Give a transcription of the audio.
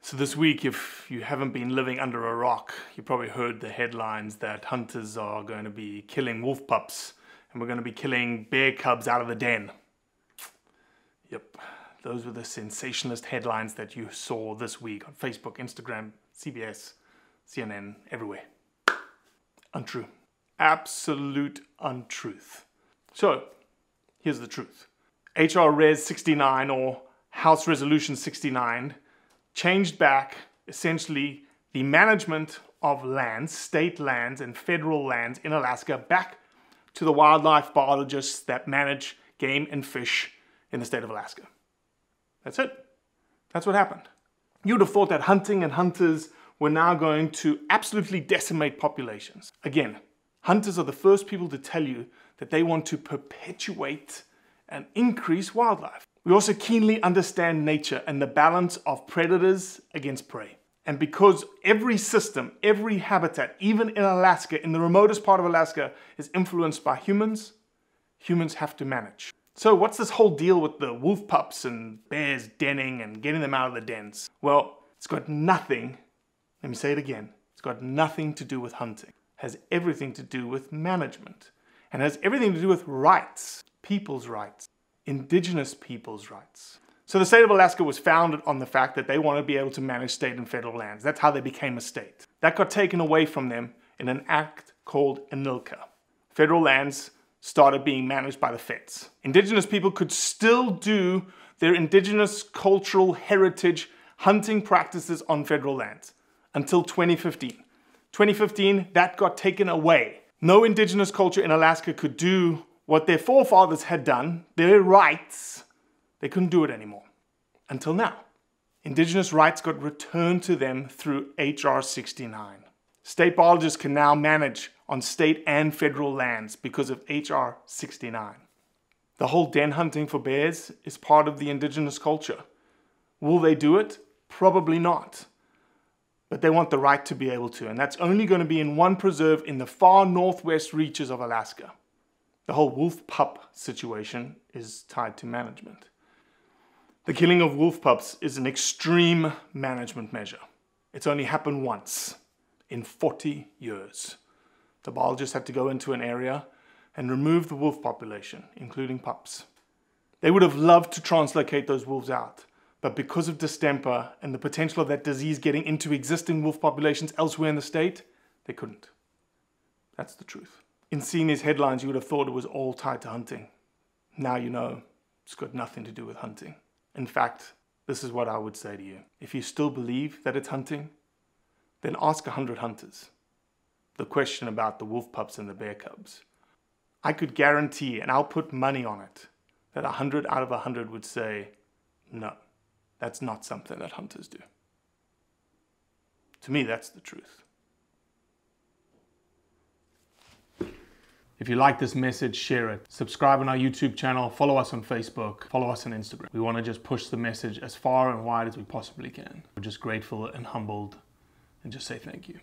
So this week, if you haven't been living under a rock, you probably heard the headlines that hunters are going to be killing wolf pups and we're going to be killing bear cubs out of the den. Yep, those were the sensationalist headlines that you saw this week on Facebook, Instagram, CBS, CNN, everywhere. Untrue. Absolute untruth. So, here's the truth. HR Res 69 or House Resolution 69 changed back essentially the management of lands, state lands and federal lands in Alaska back to the wildlife biologists that manage game and fish in the state of Alaska. That's it. That's what happened. You would have thought that hunting and hunters were now going to absolutely decimate populations. Again, hunters are the first people to tell you that they want to perpetuate and increase wildlife. We also keenly understand nature and the balance of predators against prey. And because every system, every habitat, even in Alaska, in the remotest part of Alaska, is influenced by humans, humans have to manage. So what's this whole deal with the wolf pups and bears denning and getting them out of the dens? Well, it's got nothing, let me say it again, it's got nothing to do with hunting. It has everything to do with management. And has everything to do with rights, people's rights. Indigenous people's rights. So the state of Alaska was founded on the fact that they wanted to be able to manage state and federal lands. That's how they became a state. That got taken away from them in an act called Anilka. Federal lands started being managed by the feds. Indigenous people could still do their indigenous cultural heritage hunting practices on federal lands until 2015. 2015, that got taken away. No indigenous culture in Alaska could do what their forefathers had done, their rights, they couldn't do it anymore. Until now. Indigenous rights got returned to them through HR 69. State biologists can now manage on state and federal lands because of HR 69. The whole den hunting for bears is part of the indigenous culture. Will they do it? Probably not. But they want the right to be able to, and that's only going to be in one preserve in the far northwest reaches of Alaska. The whole wolf pup situation is tied to management. The killing of wolf pups is an extreme management measure. It's only happened once in 40 years. The biologists had to go into an area and remove the wolf population, including pups. They would have loved to translocate those wolves out, but because of distemper and the potential of that disease getting into existing wolf populations elsewhere in the state, they couldn't. That's the truth. In seeing these headlines, you would have thought it was all tied to hunting. Now you know it's got nothing to do with hunting. In fact, this is what I would say to you. If you still believe that it's hunting, then ask 100 hunters the question about the wolf pups and the bear cubs. I could guarantee, and I'll put money on it, that 100 out of 100 would say, no, that's not something that hunters do. To me, that's the truth. If you like this message, share it. Subscribe on our YouTube channel, follow us on Facebook, follow us on Instagram. We want to just push the message as far and wide as we possibly can. We're just grateful and humbled and just say thank you.